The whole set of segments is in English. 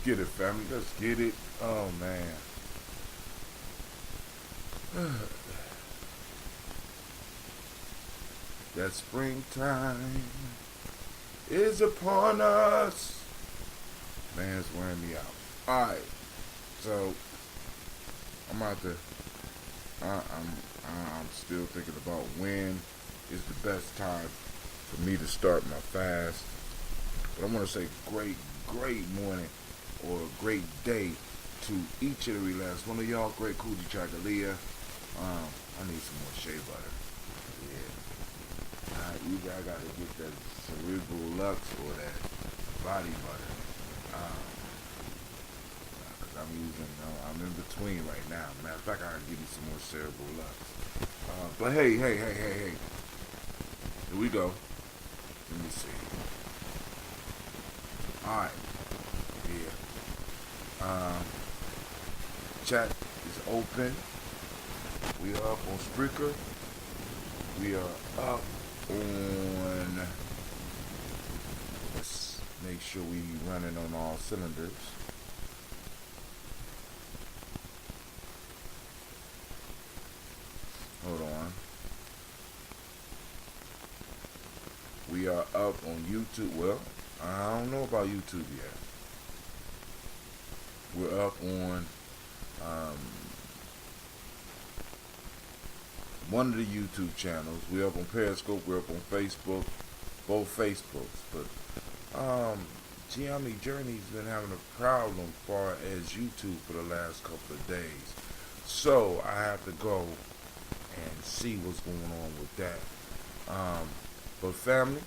get it, family. Let's get it. Oh, man. That springtime is upon us. Man, it's wearing me out. Alright. So, I'm out there. I'm still thinking about when is the best time for me to start my fast. But I want to say great morning or great day to each and every last one of y'all. Great Kujichagulia. I need some more shea butter. Yeah. You guys got to get that cerebral lux or that body butter. Cause I'm in between right now. Matter of fact, I can give you some more cerebral lux. But hey. Here we go. Let me see. Alright. Yeah. Chat is open. We are up on Spreaker. We are up on, let's make sure we running on all cylinders. Hold on. We are up on YouTube. Well, I don't know about YouTube yet. We're up on one of the YouTube channels. We're up on Periscope. We're up on Facebook. Both Facebooks. But Gye-Nyame Journey's been having a problem as far as YouTube for the last couple of days. So I have to go and see what's going on with that. But family,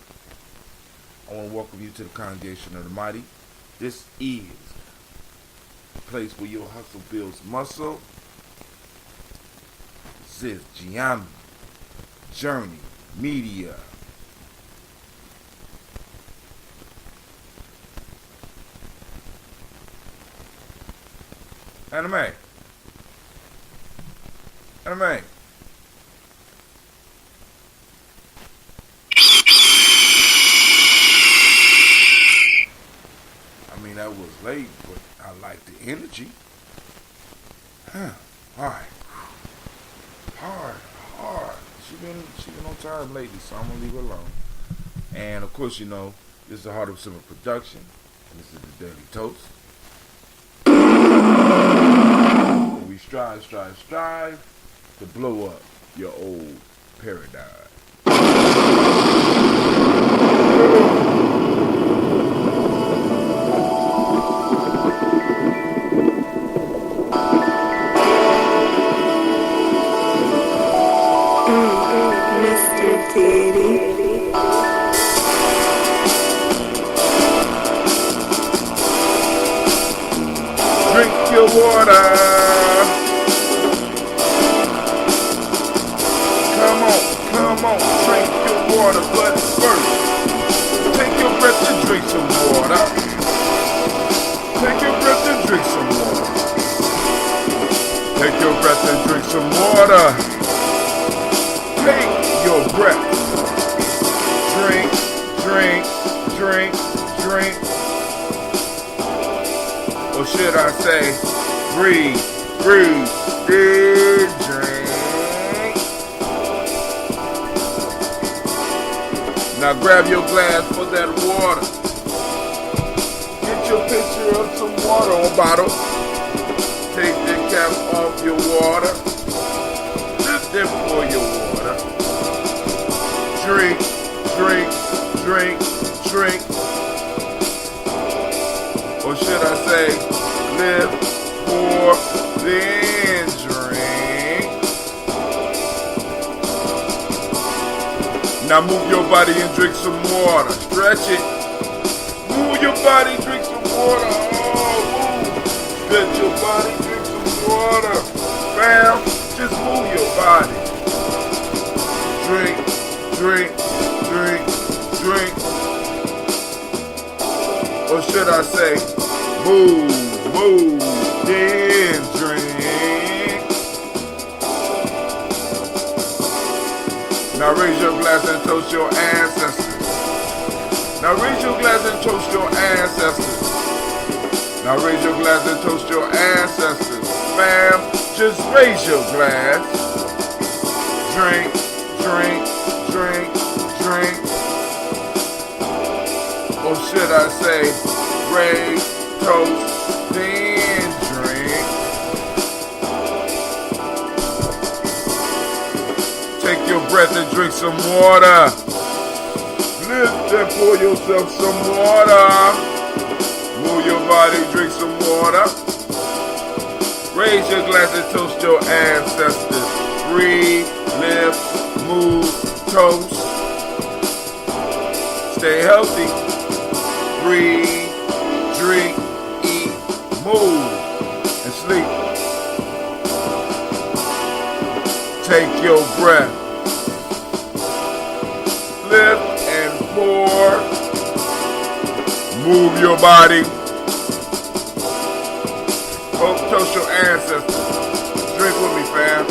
I want to welcome you to the Congregation of the Mighty. This is a place where your hustle builds muscle. This is Gye-Nyame Journey Media. Anime. That was late, but I like the energy. Alright. Hard. She been on time lately, so I'm gonna leave her alone. And of course, this is the Heart of Simple Production. This is the Daily Toast. We strive to blow up your old paradigm. Drink your water. Come on, drink your water, but first, take your breath and drink some water. Take your breath and drink some water. Take your breath and drink some water. Take your breath. Drink. Or should I say, breathe, drink. Now grab your glass for that water. Get your picture of some water on bottle. Take the cap off your water. Just there for your water. Drink. Or should I say, live for then drink. Now move your body and drink some water. Stretch it. Move your body, drink some water. Oh, move. Stretch your body, drink some water. Bam. Just move your body. Drink. Or should I say, move, then drink. Now raise your glass and toast your ancestors. Now raise your glass and toast your ancestors. Now raise your glass and toast your ancestors. Fam, just raise your glass. Drink, drink, drink, drink. Or should I say, raise, toast, then drink. Take your breath and drink some water. Lift and pour yourself some water. Move your body, drink some water. Raise your glass and toast your ancestors. Breathe, live, move, toast. Stay healthy. Breathe, drink, eat, move, and sleep. Take your breath. Lift and pour. Move your body. Toast your ancestors. Drink with me, fam.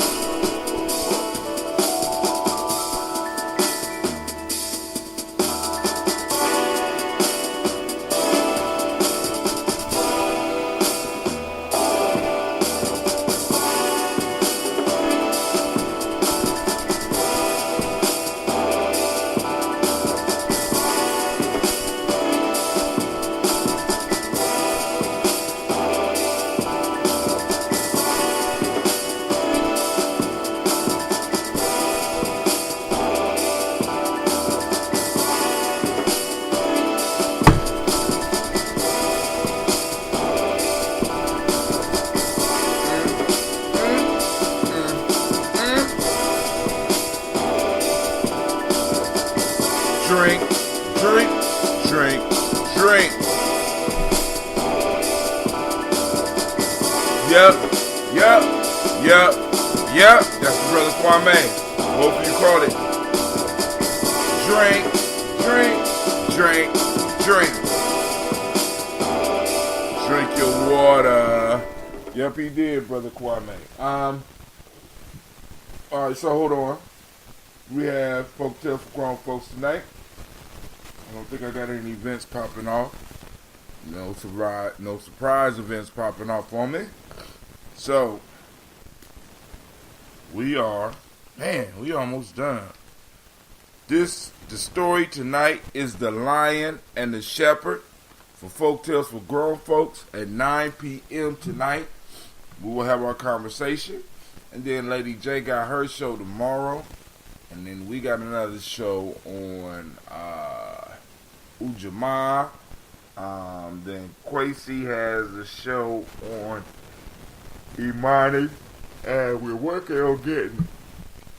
Drink, drink, drink, drink. Yep, yep, yep, yep. That's the brother Kwame. Hopefully you caught it. Drink, drink, drink, drink. Drink your water. Yep, he did, brother Kwame. Alright, so hold on. We have folk tales for grown folks tonight. I don't think I got any events popping off. No surprise events popping off for me. So, we almost done. The story tonight is The Lion and the Shepherd for folk tales for grown folks at 9 p.m. tonight. We will have our conversation. And then Lady J got her show tomorrow. And then we got another show on Ujamaa. Then Kwesi has a show on Imani. And we're working on getting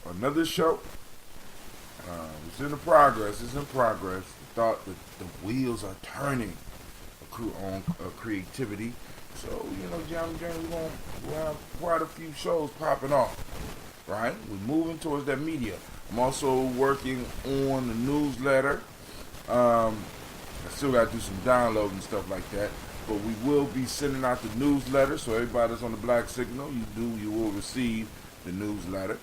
another show. It's in progress. Thought that the wheels are turning on creativity. So, Gye-Nyame, we'll have quite a few shows popping off. Right? We're moving towards that media. I'm also working on the newsletter. I still got to do some download and stuff like that. But we will be sending out the newsletter. So everybody that's on the Black Signal, you will receive the newsletter.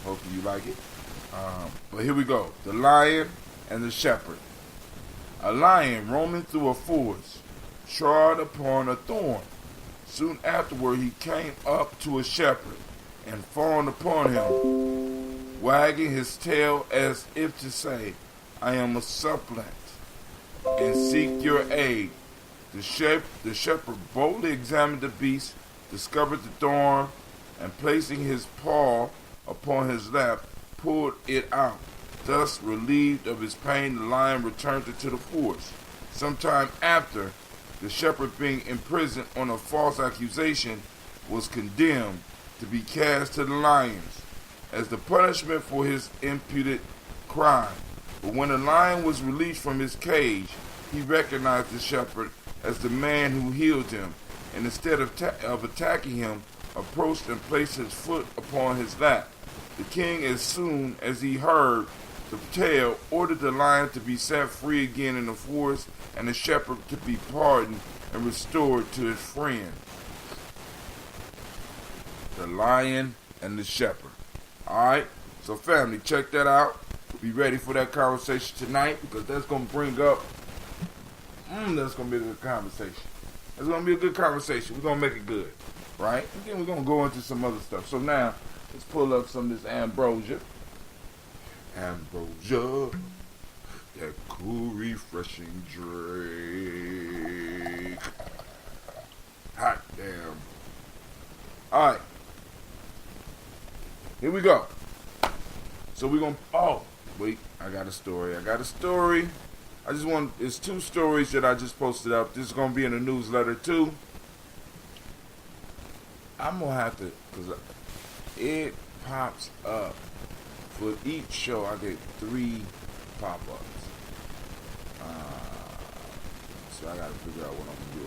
Hopefully you like it. But here we go. The Lion and the Shepherd. A lion roaming through a forest trod upon a thorn. Soon afterward he came up to a shepherd and fawned upon him, wagging his tail as if to say, I am a suppliant, and seek your aid. The shepherd boldly examined the beast, discovered the thorn, and placing his paw upon his lap, pulled it out. Thus, relieved of his pain, the lion returned into the forest. Sometime after, the shepherd, being imprisoned on a false accusation, was condemned to be cast to the lions as the punishment for his imputed crime. But when the lion was released from his cage, he recognized the shepherd as the man who healed him, and instead of attacking him, approached and placed his foot upon his lap. The king, as soon as he heard the tale, ordered the lion to be set free again in the forest, and the shepherd to be pardoned and restored to his friend. The Lion and the Shepherd. Alright, so family, check that out. Be ready for that conversation tonight, because that's going to bring up That's gonna be a good conversation. It's gonna be a good conversation. We're gonna make it good, right? And then we're gonna go into some other stuff. So now, let's pull up some of this ambrosia. Ambrosia, that cool, refreshing drink. Hot damn. All right, here we go. So we're gonna. Oh, wait, I got a story. It's 2 stories that I just posted up. This is going to be in the newsletter too. I'm going to have to, because it pops up. For each show, I get 3 pop-ups. So I got to figure out what I'm going to do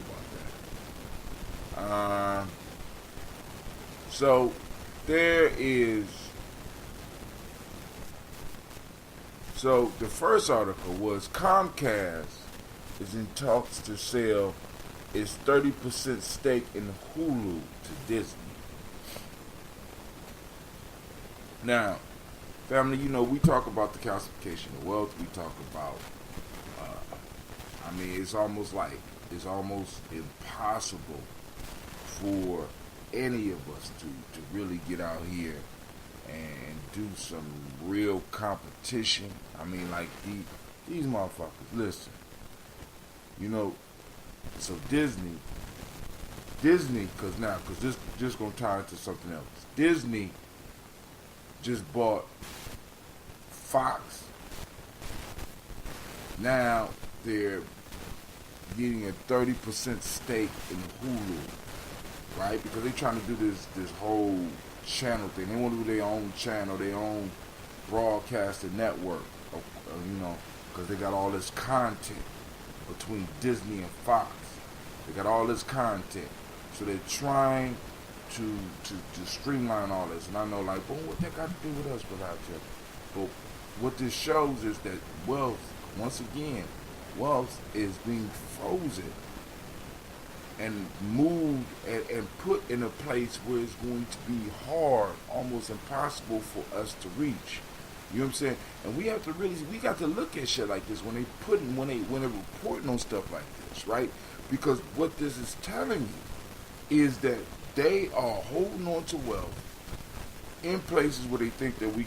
about that. So there is... So the first article was Comcast is in talks to sell its 30% stake in Hulu to Disney. Now, family, you know, we talk about the calcification of wealth. We talk about, it's almost impossible for any of us to really get out here and do some real competition. Like these motherfuckers. Listen, you know. So Disney, because this just gonna tie into something else. Disney just bought Fox. Now they're getting a 30% stake in Hulu, right? Because they're trying to do this whole channel thing. They want to do their own channel, their own broadcasting network, because they got all this content between Disney and Fox. They got all this content, so they're trying to streamline all this. And I know, like, well, what that got to do with us, but but what this shows is that wealth, once again, is being frozen and moved and put in a place where it's going to be hard, almost impossible for us to reach. You know what I'm saying? And we got to look at shit like this when they're reporting on stuff like this, right? Because what this is telling you is that they are holding on to wealth in places where they think that we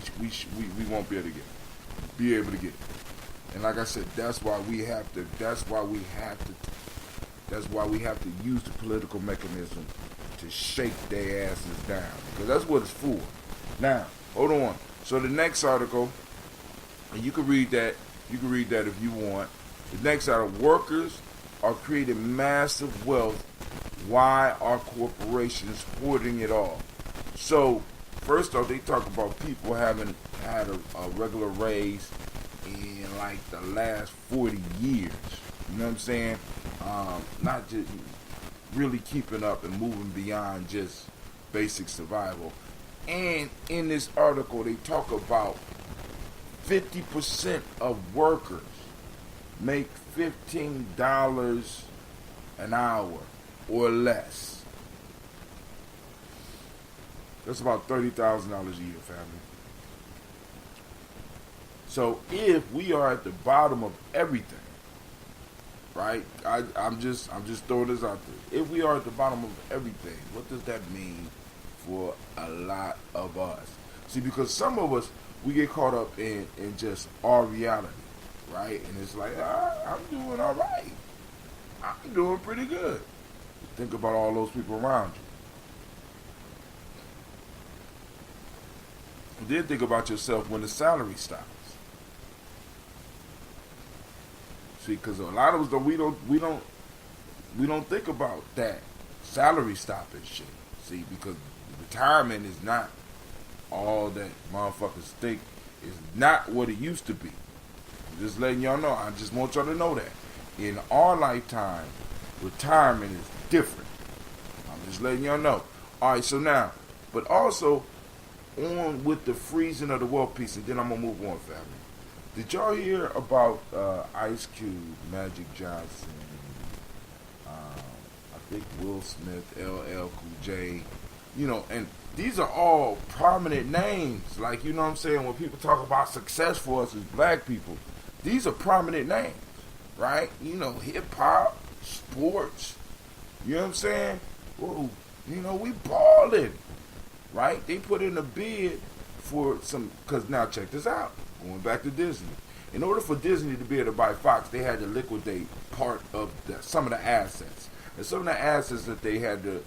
won't be able to get it. And like I said, that's why we have to use the political mechanism to shake their asses down, because that's what it's for. Now, hold on. So the next article, and you can read that if you want. The next article: workers are creating massive wealth. Why are corporations hoarding it all? So first off, they talk about people having had a regular raise in like the last 40 years. You know what I'm saying? Not just really keeping up and moving beyond just basic survival. And in this article, they talk about 50% of workers make $15 an hour or less. That's about $30,000 a year, family. So if we are at the bottom of everything, right? I'm just throwing this out there. If we are at the bottom of everything, what does that mean for a lot of us? See, because some of us, we get caught up in just our reality, right? And it's like, I'm doing all right. I'm doing pretty good. Think about all those people around you. Then think about yourself when the salary stops. See, because a lot of us, we don't think about that salary stopping shit. See, because retirement is not all that motherfuckers think. It's not what it used to be. I'm just letting y'all know. I just want y'all to know that. In our lifetime, retirement is different. I'm just letting y'all know. Alright, so now, but also on with the freezing of the wealth piece, and then I'm going to move on, family. Did y'all hear about Ice Cube, Magic Johnson, I think Will Smith, LL Cool J, and these are all prominent names. Like, when people talk about success for us as black people, these are prominent names. right? You know, hip hop, sports. You know what I'm saying? Whoa, you know, we balling, right? They put in a bid for some, because now check this out. Going back to Disney. In order for Disney to be able to buy Fox, they had to liquidate part of some of the assets. And some of the assets that they had to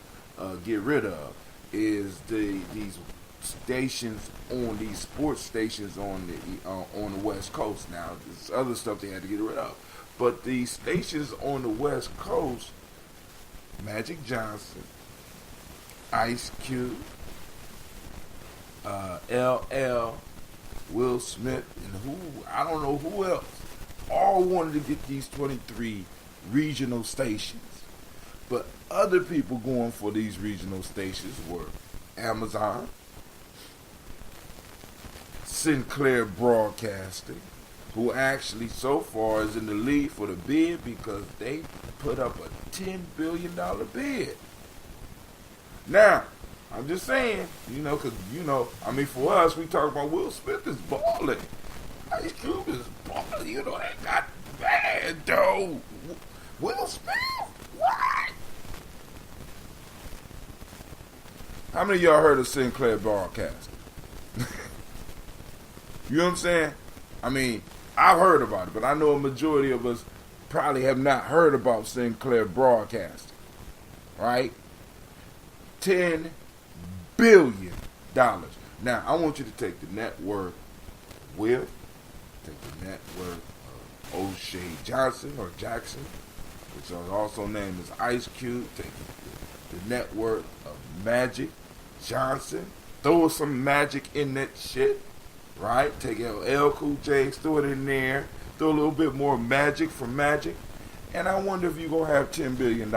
get rid of is these stations on these sports stations on the West Coast. Now, there's other stuff they had to get rid of. But the stations on the West Coast, Magic Johnson, Ice Cube, LL, Will Smith, and I don't know who else, all wanted to get these 23 regional stations. But other people going for these regional stations were Amazon, Sinclair Broadcasting, who actually so far is in the lead for the bid because they put up a $10 billion bid. Now, I'm just saying, you know, because, you know, I mean, for us, we talk about Will Smith is balling. Ice Cube is balling. You know, they got bad, though. Will Smith? What? How many of y'all heard of Sinclair Broadcasting? You know what I'm saying? I mean, I've heard about it, but I know a majority of us probably have not heard about Sinclair Broadcasting. Right? $10 billion. Now, I want you to take the net worth of Will, take the net worth of O'Shea Johnson or Jackson, which is also named as Ice Cube, take the net worth of Magic Johnson, throw some magic in that shit, right? Take LL Cool J, throw it in there, throw a little bit more magic for Magic, and I wonder if you're going to have $10 billion.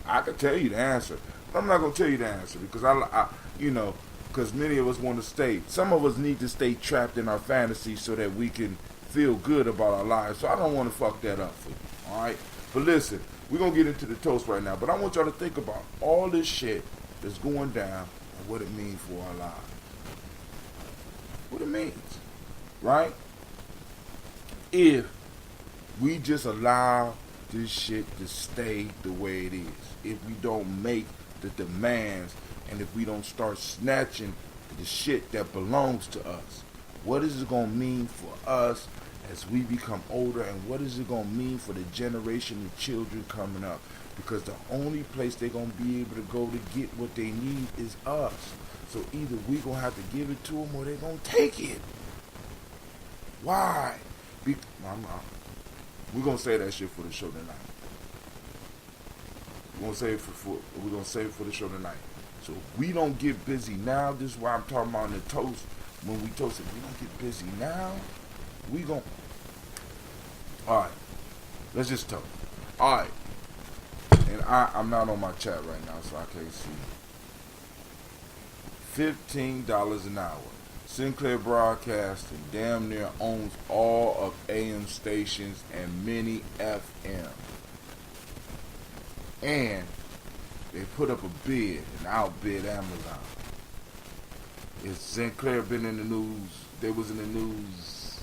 I could tell you the answer, but I'm not going to tell you the answer because I you know, because many of us want to stay. Some of us need to stay trapped in our fantasy so that we can feel good about our lives. So I don't want to fuck that up for you, all right? But listen, we're going to get into the toast right now, but I want y'all to think about all this shit that's going down and what it means for our lives. What it means, right? If we just allow this shit to stay the way it is, if we don't make the demands, and if we don't start snatching the shit that belongs to us, what is it going to mean for us as we become older, and what is it going to mean for the generation of children coming up? Because the only place they're going to be able to go to get what they need is us. So either we're going to have to give it to them or they're going to take it. Why? We're going to say that shit for the show tonight. We're going to save it for the show tonight. So if we don't get busy now, this is why I'm talking about in the toast. When we toast, if we don't get busy now, we gon' alright, let's just toast. Alright. And I'm not on my chat right now, so I can't see. $15 an hour. Sinclair Broadcasting damn near owns all of AM stations and many FM. And they put up a bid and outbid Amazon. Is Sinclair been in the news? They was in the news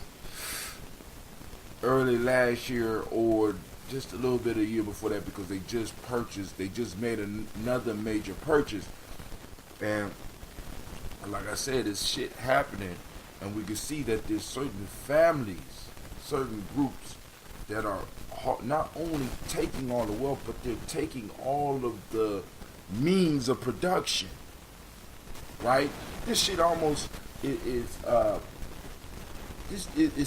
early last year or just a little bit a year before that because they just made another major purchase. And like I said, this shit happening, and we can see that there's certain families, certain groups that are not only taking all the wealth, but they're taking all of the means of production. Right? This shit almost is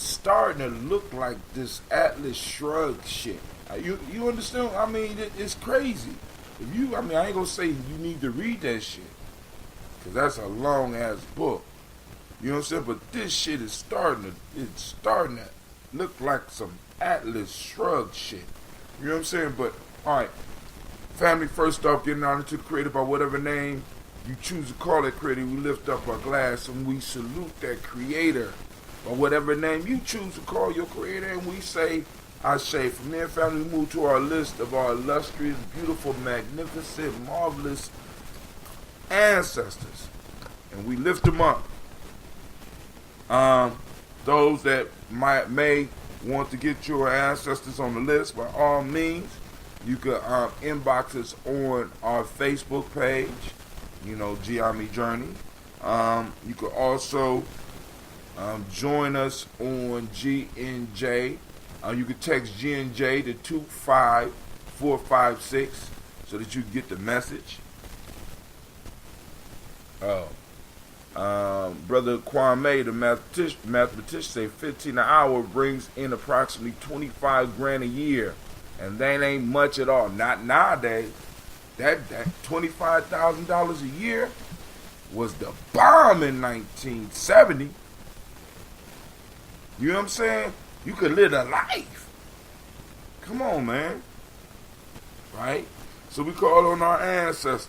starting to look like this Atlas Shrugged shit. You understand? I mean, it's crazy. I ain't gonna say you need to read that shit, cause that's a long ass book. You know what I'm saying? But this shit is starting to look like some Atlas Shrugged shit. You know what I'm saying? But alright, family, first off, getting on into the creator by whatever name you choose to call that creator. We lift up our glass and we salute that creator by whatever name you choose to call your creator, and we say, I say. From there, family, we move to our list of our illustrious, beautiful, magnificent, marvelous ancestors, and we lift them up. Those that may want to get your ancestors on the list, by all means, you could inbox us on our Facebook page, Gye-Nyame Journey. You could also join us on GNJ. You can text GNJ to 25456 so that you can get the message. Brother Kwame, the mathematician, say 15 an hour brings in approximately 25 grand a year, and that ain't much at all. Not nowadays. That $25,000 a year was the bomb in 1970. You know what I'm saying? You could live a life. Come on, man. Right? So we call on our ancestors.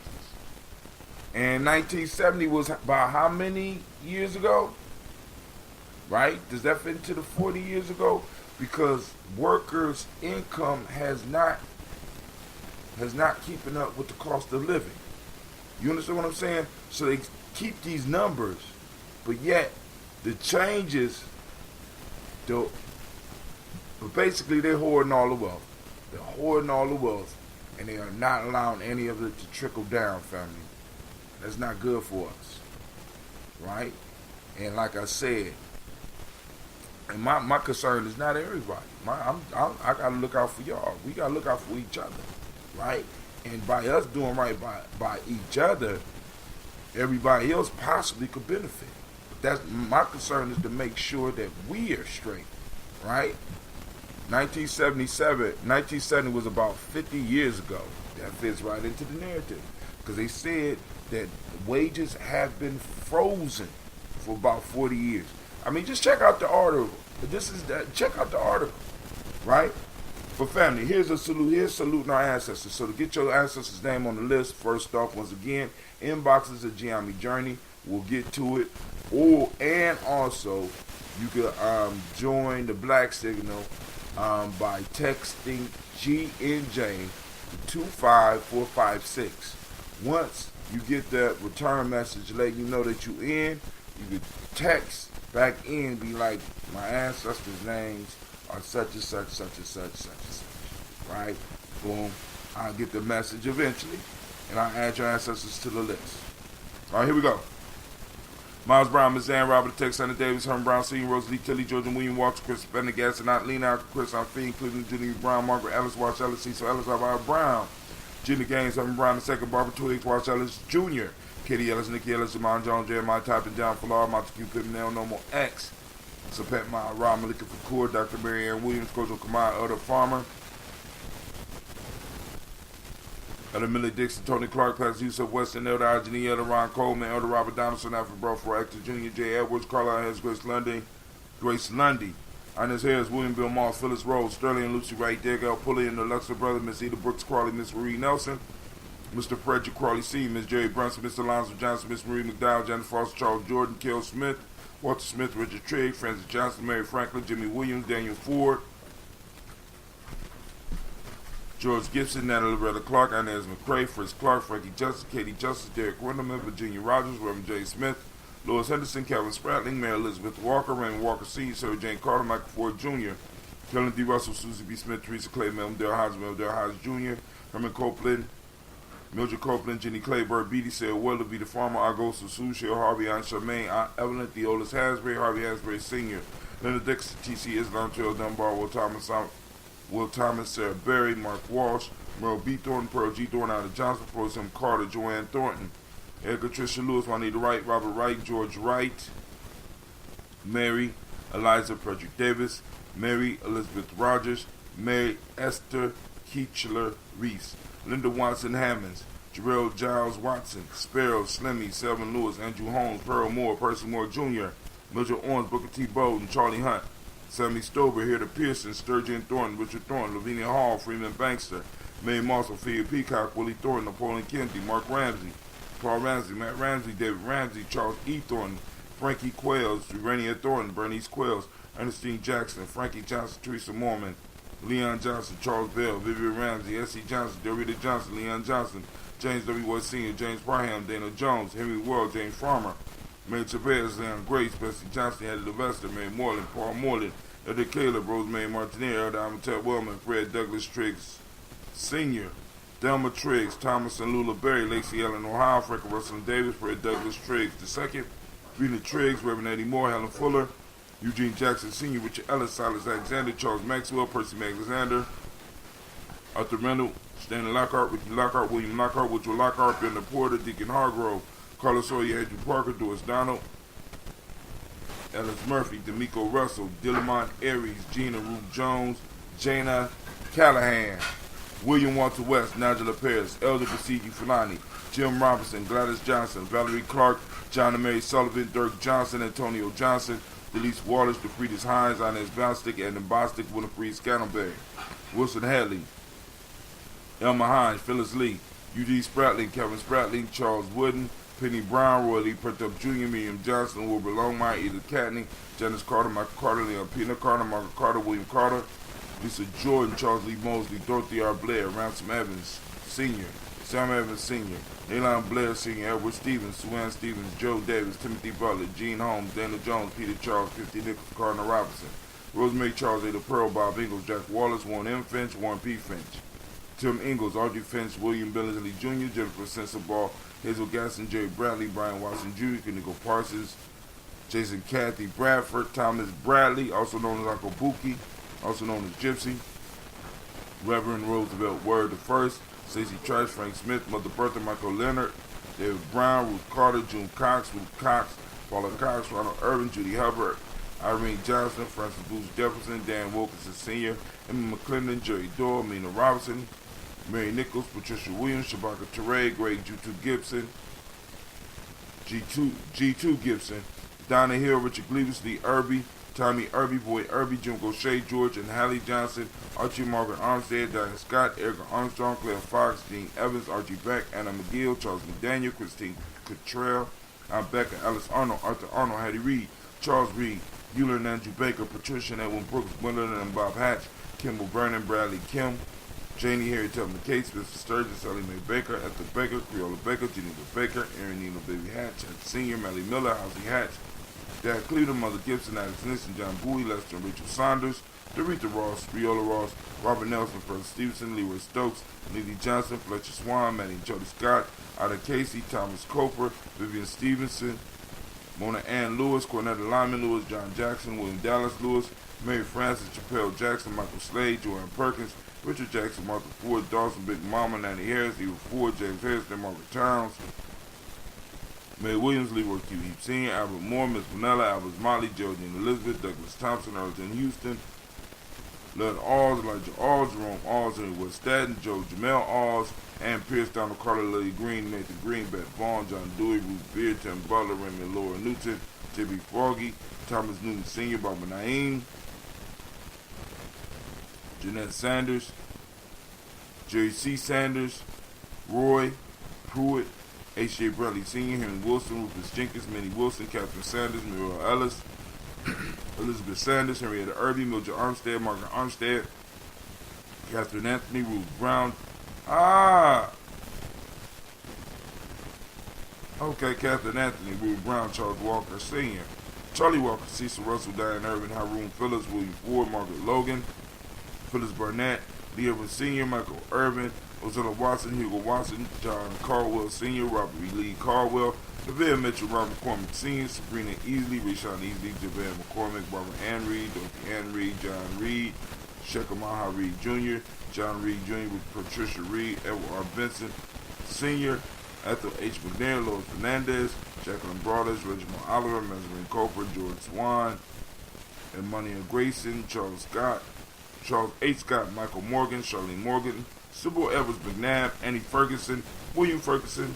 And 1970 was about how many years ago? Right? Does that fit into the 40 years ago? Because workers' income has not keeping up with the cost of living. You understand what I'm saying? So they keep these numbers, but yet the changes, but basically they're hoarding all the wealth. They're hoarding all the wealth, and they are not allowing any of it to trickle down, family. That's not good for us, right? And like I said, and my concern is not everybody. I gotta look out for y'all. We gotta look out for each other, right? And by us doing right by each other, everybody else possibly could benefit. But that's my concern, is to make sure that we are straight, right? 1970 was about 50 years ago. That fits right into the narrative, because they said that wages have been frozen for about 40 years. I mean, just check out the article. Check out the article, right? But family, here's a salute. Here's saluting our ancestors. So to get your ancestors' name on the list, first off, once again, inboxes at Gye-Nyame Journey. We'll get to it. And also, you could join the Black Signal by texting GNJ to 25456. Once you get that return message letting you know that you in, you could text back in, be like, my ancestors' names are such and such, such and such, such and such. Right? Boom. I'll get the message eventually, and I'll add your ancestors to the list. All right, here we go. Miles Brown, Miss Ann, Robert Tex, Santa Davis, Herman Brown, Senior, Rosalie Tilly, Georgia William, Walter, Chris Pendergast, and Lena, Chris, Fiend, Cleveland, Jenny Brown, Margaret Ellis, Watch Ellis, Cecil Ellis, Alvaro Brown, Jenny Gaines, Herman Brown II, Barbara Twiggs, Watch Ellis Jr., Katie Ellis, Nikki Ellis, Jamon Jones, Jeremiah Toppin, John Falar, Montague Pittman, No More X, Sapet Ma, Rob Malika Fakur, Dr. Mary Ann Williams, Kojo Kamai, Elder Farmer, Elder Millie Dixon, Tony Clark, Pastor Yusuf Weston, Elder Ajani, Elder Ron Coleman, Elder Robert Donaldson, Alfred Bro, Actor Jr., J. Edwards, Carlisle Harris, Grace Lundy, Ines Harris, William Bill Moss, Phyllis Rose, Sterling and Lucy Wright, Degel Pulley, and the Luxor brother, Miss Eda Brooks Crawley, Miss Marie Nelson, Mr. Frederick Crawley C., Miss Jerry Brunson, Mr. Alonzo Johnson, Miss Marie McDowell, Janet Foster, Charles Jordan, Kel Smith, Walter Smith, Richard Trigg, Francis Johnson, Mary Franklin, Jimmy Williams, Daniel Ford, George Gibson, Natalie Loretta Clark, Inez McCrae, Fritz Clark, Frankie Justice, Katie Justice, Derek Winderman, Virginia Rogers, Reverend J. Smith, Lois Henderson, Calvin Spratling, Mary Elizabeth Walker, Raymond Walker C., Sarah Jane Carter, Michael Ford Jr., Kellen D. Russell, Susie B. Smith, Teresa Clay, Melvin Dale Hodges Jr., Herman Copeland, Mildred Copeland, Jenny Clay, Burt Beatty, Sarah Weller, Vita Farmer, Augusto Sue, Cheryl Harvey, Aunt Charmaine, Aunt Evelyn, Theolis Hasbury, Harvey Hasbury Sr., Leonard Dixon, T.C. Islam, Trail Dunbar, Will Thomas, Sarah Berry, Mark Walsh, Merle B. Thornton, Pearl G. Thornton, Ida Johnson, Tim Carter, Joanne Thornton, Edgar Tricia Lewis, Juanita Wright, Robert Wright, George Wright, Mary Eliza Frederick Davis, Mary Elizabeth Rogers, Mary Esther Keechler Reese, Linda Watson Hammonds, Jarrell Giles Watson, Sparrow, Slimmy, Selvin Lewis, Andrew Holmes, Pearl Moore, Percy Moore Jr., Mildred Owens, Booker T. Bowden, Charlie Hunt, Sammy Stover, Hilda Pearson, Sturgeon Thornton, Richard Thornton, Lavinia Hall, Freeman Bankster, Mae Moss, Ophelia Peacock, Willie Thornton, Napoleon Kennedy, Mark Ramsey, Paul Ramsey, Matt Ramsey, David Ramsey, Charles E. Thornton, Frankie Quails, Urania Thornton, Bernice Quails, Ernestine Jackson, Frankie Johnson, Teresa Mormon, Leon Johnson, Charles Bell, Vivian Ramsey, S.C. Johnson, Dorita Johnson, Leon Johnson, James W. West Sr., James Parham, Dana Jones, Henry World, James Farmer, Mary Chavez, Leon Grace, Bessie Johnson, Eddie Levester, Mary Moreland, Paul Moreland, Elder Caleb, Rosemary Martineer, Elder Amateur Wellman, Fred Douglas Triggs Sr., Delma Triggs, Thomas and Lula Berry, Lacey Ellen Ohio, Franklin Russell Davis, Fred Douglas Triggs II, Rena Triggs, Reverend Eddie Moore, Helen Fuller, Eugene Jackson Sr., Richard Ellis, Silas Alexander, Charles Maxwell, Percy Alexander, Arthur Randall, Stanley Lockhart, Ricky Lockhart, William Lockhart, Woodrow Lockhart, Ben Porter, Deacon Hargrove, Carlos Sawyer, Andrew Parker, Doris Donald, Ellis Murphy, D'Amico Russell, Dillamont Aries, Gina Ruth Jones, Jana Callahan, William Walter West, Nigella Paris, Elder Basigi Fulani, Jim Robinson, Gladys Johnson, Valerie Clark, John and Mary Sullivan, Dirk Johnson, Antonio Johnson, Delise Wallace, DeFriedis Hines, Inez Bostic, Edna Bostic, Winifred Scannelberry, Wilson Hadley, Elma Hines, Phyllis Lee, U.D. Spratling, Kevin Spratling, Charles Wooden, Penny Brown, Roy Lee Pertup Jr., Miriam Johnson, Wilbur Longmire, Edith Catney, Janice Carter, Michael Carter, Leon Pina Carter, Margaret Carter, William Carter, Lisa Jordan, Charles Lee Mosley, Dorothy R. Blair, Ransom Evans, Sr., Sam Evans, Sr., Neilon Blair, Sr., Edward Stevens, Sue Stevens, Joe Davis, Timothy Butler, Gene Holmes, Daniel Jones, Peter Charles, 50 Nichols, Cardinal Robinson, Rosemary Charles, Ada Pearl, Bob Ingalls, Jack Wallace, Warren M. Finch, Warren P. Finch, Tim Ingalls, Audrey Finch, William Billingsley Jr., Jennifer Sensabaugh, Hazel Gasson, Jerry Bradley, Brian Watson Jr., Kaniko Parsons, Jason Kathy Bradford, Thomas Bradley, also known as Uncle Buki, also known as Gypsy, Reverend Roosevelt Word I, Stacey Trice, Frank Smith, Mother Bertha, Michael Leonard, David Brown, Ruth Carter, June Cox, Ruth Cox, Paula Cox, Ronald Irvin, Judy Hubbard, Irene Johnson, Francis Booth Jefferson, Dan Wilkinson Sr., Emma McClendon, Jerry Doyle, Mina Robinson, Mary Nichols, Patricia Williams, Shabaka Teray, Greg G2 Gibson, G2 Gibson, Donna Hill, Richard Gleavis, Lee Irby, Tommy Irby, Boy Irby, Jim Gaucher, George and Hallie Johnson, Archie Margaret Armstead, Diane Scott, Erica Armstrong, Claire Fox, Dean Evans, Archie Beck, Anna McGill, Charles McDaniel, Christine Cottrell, Becca, Alice Arnold, Arthur Arnold, Hattie Reed, Charles Reed, Euler and Andrew Baker, Patricia and Edwin Brooks, Gwendolyn and Bob Hatch, Kimball Vernon, Bradley Kim, Janie Harry Tubman Cates, Mr. Sturgis, Ellie Mae Baker, Esther Baker, Creola Baker, Geneva Baker, Erin Nino Baby Hatch, Senior, Melly Miller, Housie Hatch, Dad Cleveland, Mother Gibson, Alex Nixon, John Bowie, Lester and Rachel Saunders, Doretha Ross, Riola Ross, Robert Nelson, Fred Stevenson, Leroy Stokes, Neely Johnson, Fletcher Swan, Manny Jody Scott, Ida Casey, Thomas Coper, Vivian Stevenson, Mona Ann Lewis, Cornetta Lyman Lewis, John Jackson, William Dallas Lewis, Mary Frances, Chappelle Jackson, Michael Slade, Joanne Perkins, Richard Jackson, Martha Ford, Dawson, Big Mama, Nanny Harris, Eva Ford, James Harrison, Margaret Towns, May Williams, Leroy Q. Heap Sr., Albert Moore, Miss Vanilla, Albert Motley, Geraldine Elizabeth, Douglas Thompson, Arlington Houston, Lud Alls, Elijah Alls, Jerome Alls, Henry West Staten, Joe Jamel Alls, Ann Pierce, Donald Carter, Lily Green, Nathan Green, Beth Vaughn, John Dewey, Ruth Beard, Tim Butler, Raymond Laura Newton, J.B. Foggy, Thomas Newton Sr., Barbara Naeem, Jeanette Sanders, Jerry C. Sanders, Roy Pruitt, H.J. Bradley Sr., Henry Wilson, Rufus Jenkins, Minnie Wilson, Catherine Sanders, Muriel Ellis, Elizabeth Sanders, Henrietta Irby, Mildred Armstead, Margaret Armstead, Catherine Anthony, Ruth Brown. Catherine Anthony, Ruth Brown, Charles Walker Sr., Charlie Walker, Cecil Russell, Diane Irvin, Haroon Phillips, William Ford, Margaret Logan, Phyllis Burnett, Lee Irvin Sr., Michael Irvin, Ozella Watson, Hugo Watson, John Caldwell Sr., Robert E. Lee Caldwell, Nevaeh Mitchell, Robert McCormick Sr., Sabrina Easley, Rashawn Easley, Javon McCormick, Barbara Ann Reed, Dorothy Ann Reed, John Reed, Shekamaha Reed Jr., John Reed Jr. with Patricia Reed, Edward R. Benson Sr., Ethel H. McNair, Lois Fernandez, Jacqueline Broaders, Reginald Oliver, Mazarin Coper, George Swan, Emmanuel Grayson, Charles H. Scott, Michael Morgan, Charlene Morgan, Sybil Edwards McNabb, Annie Ferguson, William Ferguson,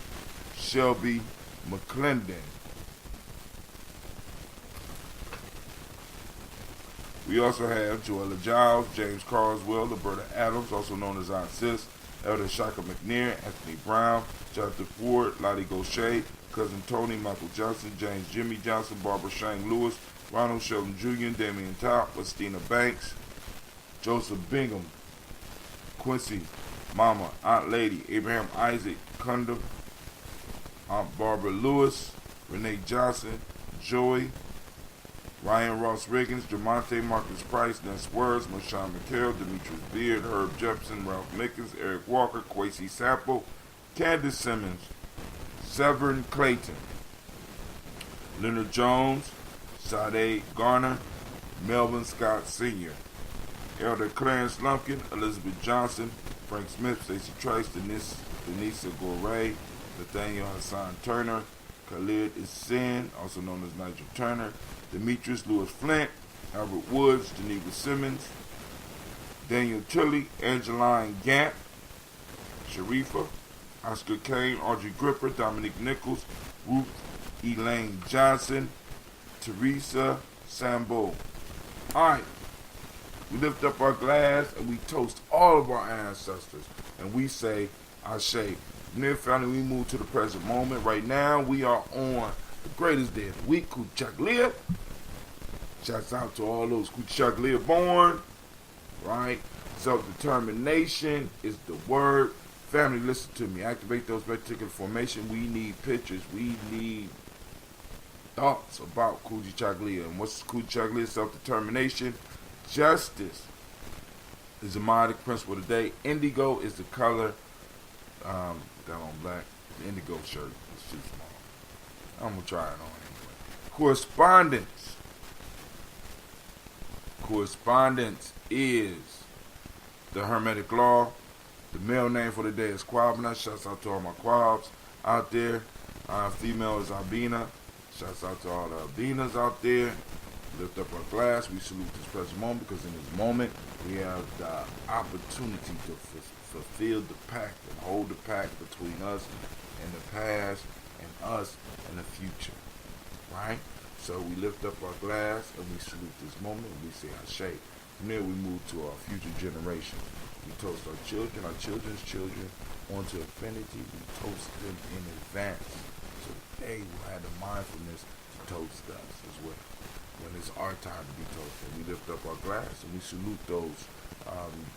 Shelby McClendon. We also have Joella Giles, James Carswell, Roberta Adams, also known as Aunt Sis, Elder Shaka McNair, Anthony Brown, Jonathan Ford, Lottie Gaucher, Cousin Tony, Michael Johnson, James Jimmy Johnson, Barbara Shang Lewis, Ronald Sheldon Jr., Damian Top, Westina Banks, Joseph Bingham, Quincy, Mama, Aunt Lady, Abraham Isaac Cunda, Aunt Barbara Lewis, Renee Johnson, Joey, Ryan Ross Riggins, Jamonte Marcus Price, Ness Words, Marshawn McHale, Demetrius Beard, Herb Jepson, Ralph Mickens, Eric Walker, Quasi Sample, Candace Simmons, Severn Clayton, Leonard Jones, Sade Garner, Melvin Scott Sr., Elder Clarence Lumpkin, Elizabeth Johnson, Frank Smith, Stacey Trice, Denisa Gorey, Nathaniel Hassan Turner, Khalid Isin, also known as Nigel Turner, Demetrius Lewis Flint, Albert Woods, Geneva Simmons, Daniel Tilley, Angeline Gant, Sharifa, Oscar Kane, Audrey Gripper, Dominic Nichols, Ruth Elaine Johnson, Teresa Sambo. Alright, we lift up our glass and we toast all of our ancestors and we say, Ashe. From there, family, we move to the present moment. Right now, we are on the greatest day of the week, Kujichagulia. Shouts out to all those Kujichagulia born, right? Self-determination is the word. Family, listen to me. Activate those particular formation. We need pictures. We need thoughts about Kujichagulia. And what's Kujichagulia? Self-determination. Justice is the mnemonic principle today. Indigo is the color. Got on black. The indigo shirt is too small. I'm going to try it on anyway. Correspondence. Correspondence is the Hermetic law. The male name for the day is Kwabna. Shouts out to all my Quabs out there. Female is Albina. Shouts out to all the Albinas out there. Lift up our glass. We salute this present moment because in this moment we have the opportunity to fulfill the pact and hold the pact between us and the past and us and the future. Right? So we lift up our glass and we salute this moment and we say Ashe. From there we move to our future generations. We toast our children, our children's children onto infinity. We toast them in advance. So they will have the mindfulness to toast us as well. When it's our time to be toasted, we lift up our glass and we salute those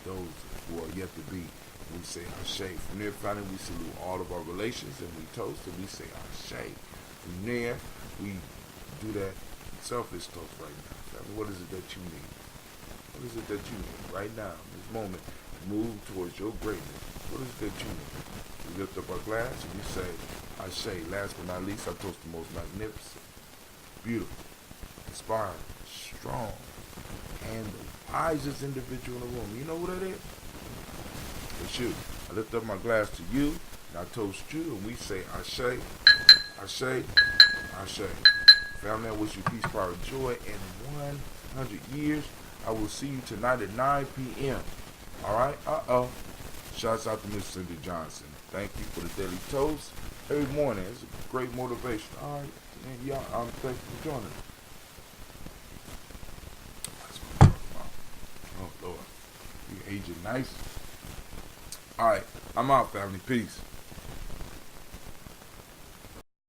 who are yet to be. We say Ashe. From there, finally, we salute all of our relations and we toast and we say Ashe. From there, we do that selfish toast right now. Family, what is it that you need? What is it that you need right now, in this moment? Move towards your greatness. What is it that you need? We lift up our glass and we say Ashe. Last but not least, I toast the most magnificent, beautiful, inspiring, strong, and the wisest individual in the room. You know who that is? It's you. I lift up my glass to you, and I toast you, and we say Ashe, Ashe, Ashe. Family, I wish you peace, power, and joy. In 100 years, I will see you tonight at 9 p.m. All right? Shouts out to Miss Cindy Johnson. Thank you for the daily toast. Every morning, it's a great motivation. All right? And y'all, I'm thankful for joining us. That's what I'm talking about. Oh, Lord. You aging nice. All right. I'm out, family. Peace.